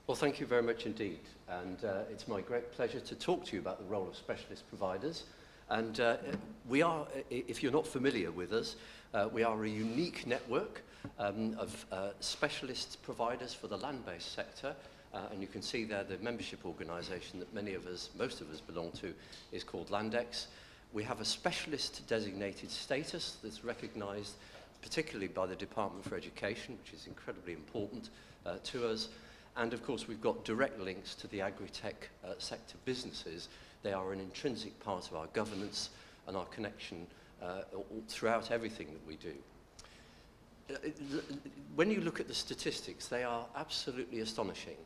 Well, thank you very much indeed. And it's my great pleasure to talk to you about the role of specialist providers. And we are, if you're not familiar with us, we are a unique network of specialist providers for the land-based sector. And you can see there the membership organisation that most of us belong to is called Landex. We have a specialist designated status that's recognised particularly by the Department for Education, which is incredibly important to us. And of course, we've got direct links to the agri-tech sector businesses. They are an intrinsic part of our governance and our connection throughout everything that we do. When you look at the statistics, they are absolutely astonishing.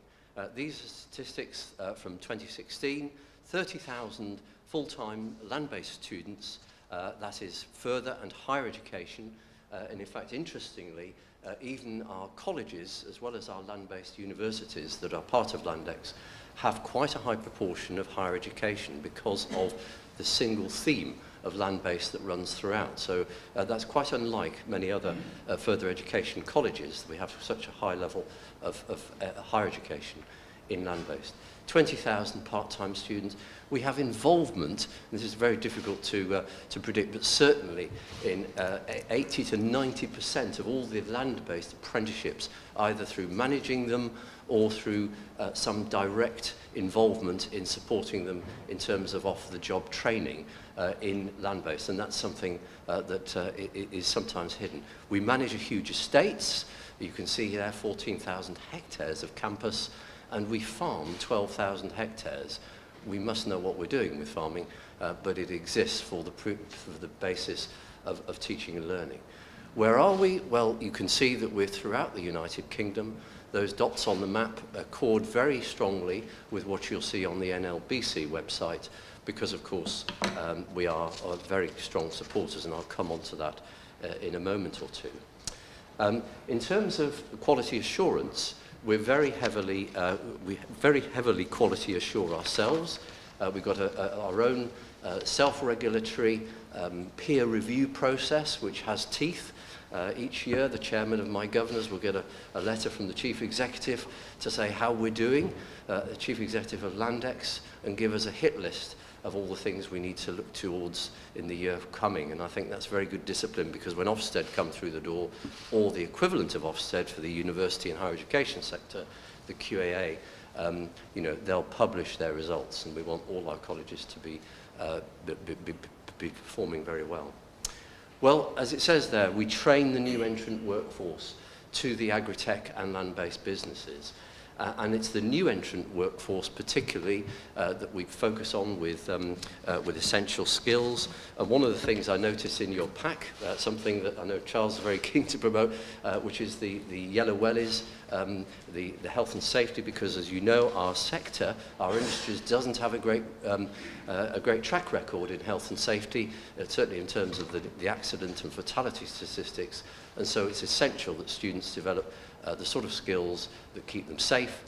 These are statistics from 2016, 30,000 full-time land-based students, that is further and higher education, and in fact, interestingly, even our colleges, as well as our land-based universities that are part of Landex, have quite a high proportion of higher education because of the single theme of land-based that runs throughout. So that's quite unlike many other further education colleges. We have such a high level of higher education in land-based. 20,000 part-time students. We have involvement, and this is very difficult to predict, but certainly in 80 to 90% of all the land-based apprenticeships, either through managing them or through some direct involvement in supporting them in terms of off-the-job training in land-based, and that's something that is sometimes hidden. We manage a huge estates. You can see there 14,000 hectares of campus, and we farm 12,000 hectares. We must know what we're doing with farming, but it exists for the basis of teaching and learning. Where are we? Well, you can see that we're throughout the United Kingdom. Those dots on the map accord very strongly with what you'll see on the NLBC website, because of course we are very strong supporters, and I'll come on to that in a moment or two. In terms of quality assurance, we're very heavily quality assure ourselves. We've got our own self-regulatory peer review process, which has teeth. Each year, the chairman of my governors will get a letter from the chief executive to say how we're doing, the chief executive of Landex, and give us a hit list of all the things we need to look towards in the year coming. And I think that's very good discipline, because when Ofsted come through the door, or the equivalent of Ofsted for the university and higher education sector, the QAA, they'll publish their results, and we want all our colleges to be performing very well. Well, as it says there, we train the new entrant workforce to the agri-tech and land-based businesses. And it's the new entrant workforce particularly that we focus on with essential skills. And one of the things I notice in your pack, something that I know Charles is very keen to promote, which is the yellow wellies, the health and safety, because as you know, our sector, our industries doesn't have a great track record in health and safety, certainly in terms of the accident and fatality statistics. And so it's essential that students develop the sort of skills that keep them safe,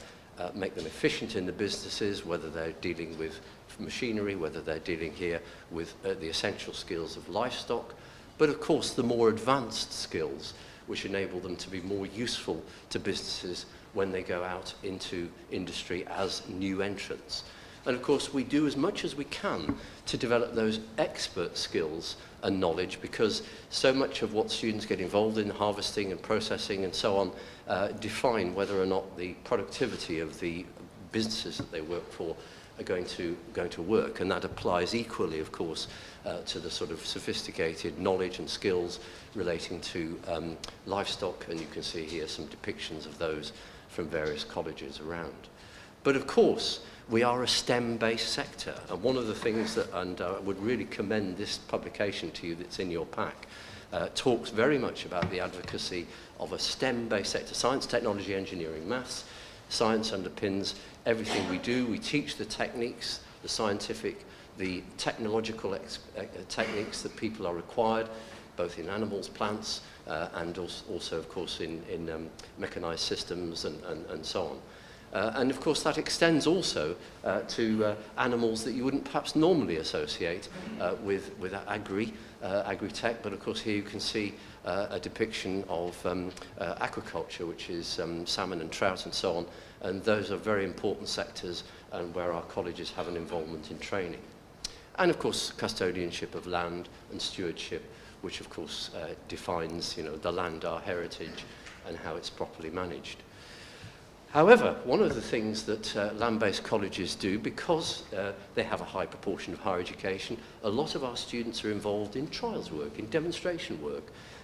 make them efficient in the businesses, whether they're dealing with machinery, whether they're dealing here with the essential skills of livestock, but of course the more advanced skills which enable them to be more useful to businesses when they go out into industry as new entrants. And of course we do as much as we can to develop those expert skills and knowledge, because so much of what students get involved in, harvesting and processing and so on, define whether or not the productivity of the businesses that they work for are going to work. And that applies equally, of course, to the sort of sophisticated knowledge and skills relating to livestock, and you can see here some depictions of those from various colleges around. But of course, we are a STEM-based sector, and one of the things that, and I would really commend this publication to you that's in your pack, talks very much about the advocacy of a STEM-based sector. Science, technology, engineering, maths. Science underpins everything we do. We teach the techniques, the scientific, the technological techniques that people are required, both in animals, plants, and also of course, in mechanized systems and so on. And of course that extends also to animals that you wouldn't perhaps normally associate with agri-tech, but of course here you can see a depiction of aquaculture, which is salmon and trout and so on, and those are very important sectors and where our colleges have an involvement in training. And of course custodianship of land and stewardship, which of course defines, you know, the land, our heritage, and how it's properly managed. However, one of the things that land-based colleges do, because they have a high proportion of higher education, a lot of our students are involved in trials work, in demonstration work,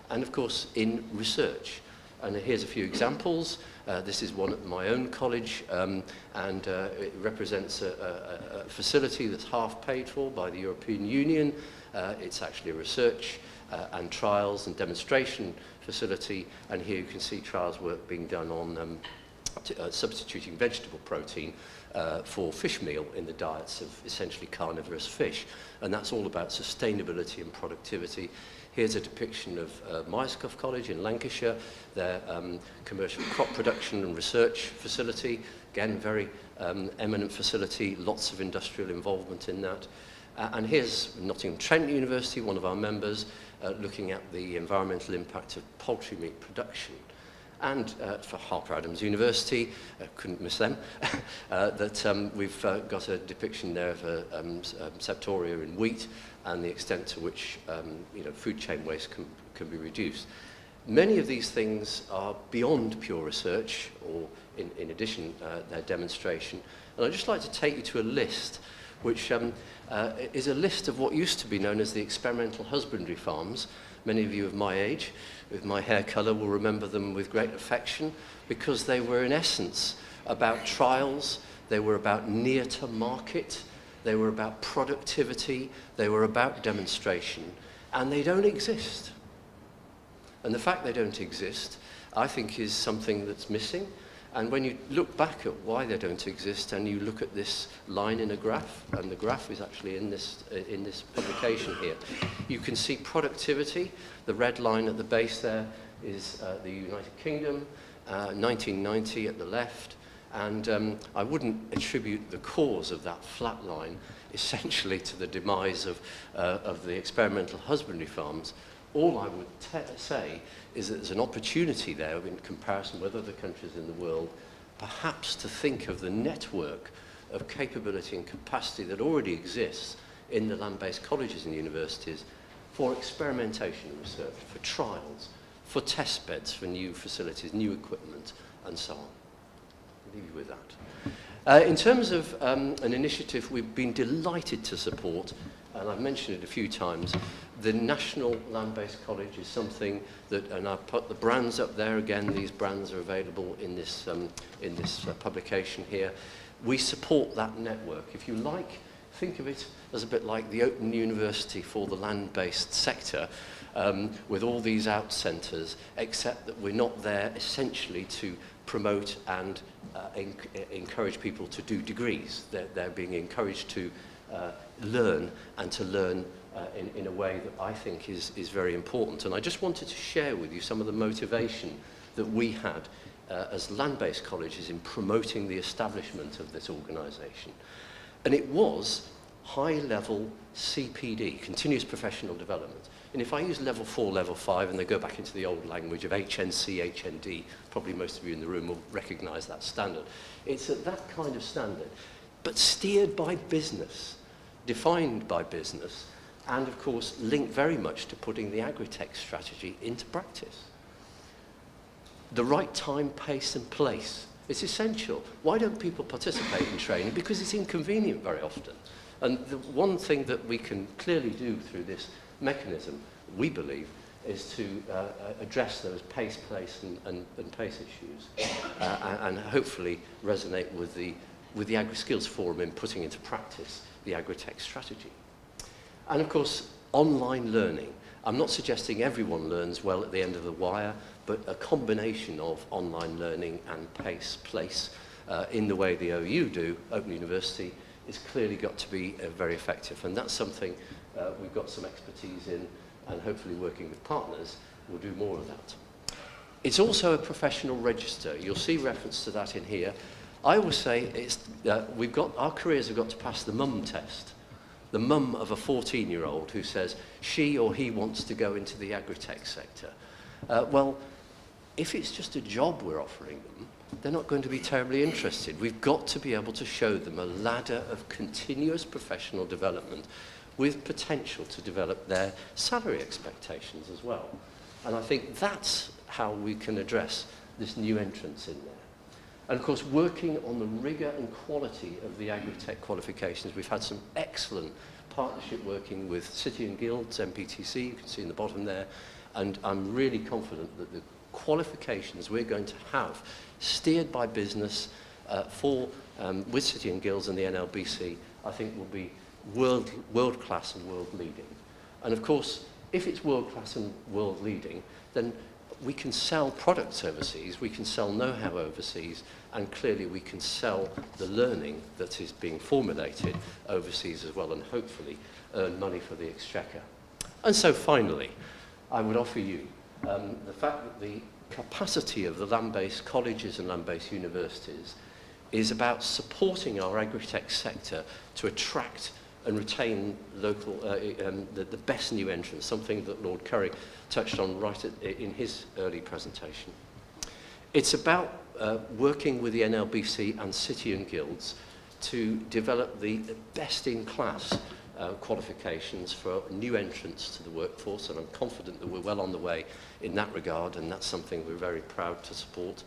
and of course in research. And here's a few examples. This is one at my own college, and it represents a facility that's half paid for by the European Union. It's actually a research and trials and demonstration facility, and here you can see trials work being done on substituting vegetable protein for fish meal in the diets of essentially carnivorous fish. And that's all about sustainability and productivity. Here's a depiction of Myerscough College in Lancashire, their commercial crop production and research facility. Again, very eminent facility, lots of industrial involvement in that. And here's Nottingham Trent University, one of our members, looking at the environmental impact of poultry meat production. And for Harper Adams University, couldn't miss them, that we've got a depiction there of a septoria in wheat and the extent to which you know, food chain waste can be reduced. Many of these things are beyond pure research, or in addition, their demonstration. And I'd just like to take you to a list, which is a list of what used to be known as the experimental husbandry farms. Many of you of my age, with my hair colour, will remember them with great affection, because they were in essence about trials, they were about near to market, they were about productivity, they were about demonstration, and they don't exist. And the fact they don't exist, I think, is something that's missing. And when you look back at why they don't exist, and you look at this line in a graph, and the graph is actually in this publication here, you can see productivity. The red line at the base there is the United Kingdom, 1990 at the left, and I wouldn't attribute the cause of that flat line essentially to the demise of the experimental husbandry farms. All I would say is that there's an opportunity there in comparison with other countries in the world, perhaps to think of the network of capability and capacity that already exists in the land-based colleges and universities for experimentation and research, for trials, for test beds, for new facilities, new equipment, and so on. I'll leave you with that. In terms of an initiative we've been delighted to support, and I've mentioned it a few times, the National Land-Based College is something that, and I've put the brands up there again, these brands are available in this publication here. We support that network. If you like, think of it as a bit like the Open University for the land-based sector, with all these out centres, except that we're not there essentially to promote and encourage people to do degrees. They're being encouraged to learn, and to learn in a way that I think is very important. And I just wanted to share with you some of the motivation that we had as land-based colleges in promoting the establishment of this organisation. And it was high-level CPD, continuous professional development. And if I use level 4, level 5, and they go back into the old language of HNC, HND, probably most of you in the room will recognise that standard. It's at that kind of standard, but steered by business, defined by business, and of course linked very much to putting the agri-tech strategy into practice. The right time, pace and place. It's essential. Why don't people participate in training? Because it's inconvenient very often. And the one thing that we can clearly do through this mechanism, we believe, is to address those pace, place and pace issues and hopefully resonate with the Agri-Skills Forum in putting into practice the agri-tech strategy. And of course, online learning. I'm not suggesting everyone learns well at the end of the wire, but a combination of online learning and pace, place, in the way the OU do, Open University, is clearly got to be very effective. And that's something we've got some expertise in, and hopefully working with partners, we'll do more of that. It's also a professional register. You'll see reference to that in here. I always say our careers have got to pass the mum test. The mum of a 14-year-old who says she or he wants to go into the agri-tech sector. Well, if it's just a job we're offering them, they're not going to be terribly interested. We've got to be able to show them a ladder of continuous professional development with potential to develop their salary expectations as well. And I think that's how we can address this new entrance in there. And of course, working on the rigour and quality of the agri-tech qualifications, we've had some excellent partnership working with City and Guilds, MPTC, you can see in the bottom there, and I'm really confident that the qualifications we're going to have, steered by business with City and Guilds and the NLBC, I think will be world-class and world-leading. And of course, if it's world-class and world-leading, then we can sell products overseas, we can sell know-how overseas, and clearly we can sell the learning that is being formulated overseas as well, and hopefully earn money for the exchequer. And so finally, I would offer you the fact that the capacity of the land-based colleges and land-based universities is about supporting our agri-tech sector to attract and retain local, the best new entrants, something that Lord Curry touched on right in his early presentation. It's about working with the NLBC and City and Guilds to develop the best-in-class qualifications for new entrants to the workforce, and I'm confident that we're well on the way in that regard, and that's something we're very proud to support.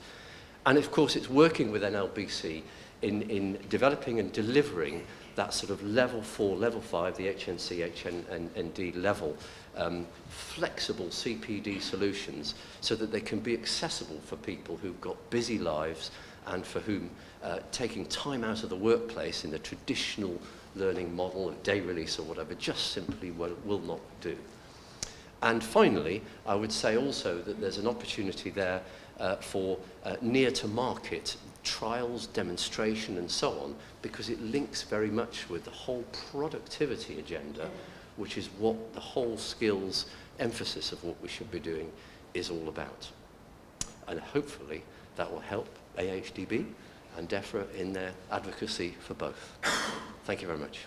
And of course, it's working with NLBC in developing and delivering that sort of level 4, level 5, the HNC, HND level, flexible CPD solutions so that they can be accessible for people who've got busy lives and for whom taking time out of the workplace in the traditional learning model of day release or whatever just simply will not do. And finally, I would say also that there's an opportunity there for near-to-market trials, demonstration, and so on, because it links very much with the whole productivity agenda, which is what the whole skills emphasis of what we should be doing is all about. And hopefully that will help AHDB and DEFRA in their advocacy for both. Thank you very much.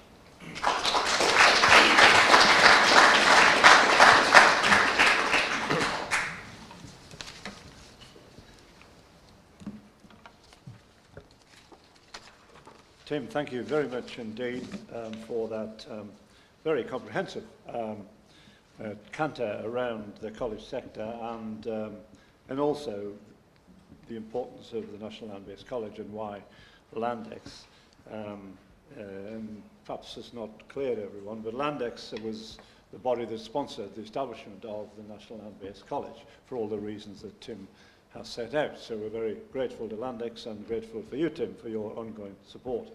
Tim, thank you very much indeed for that very comprehensive canter around the college sector and also the importance of the National Land-Based College and why Landex, and perhaps it's not clear to everyone, but Landex was the body that sponsored the establishment of the National Land-Based College for all the reasons that Tim has set out. So we're very grateful to Landex and grateful for you, Tim, for your ongoing support.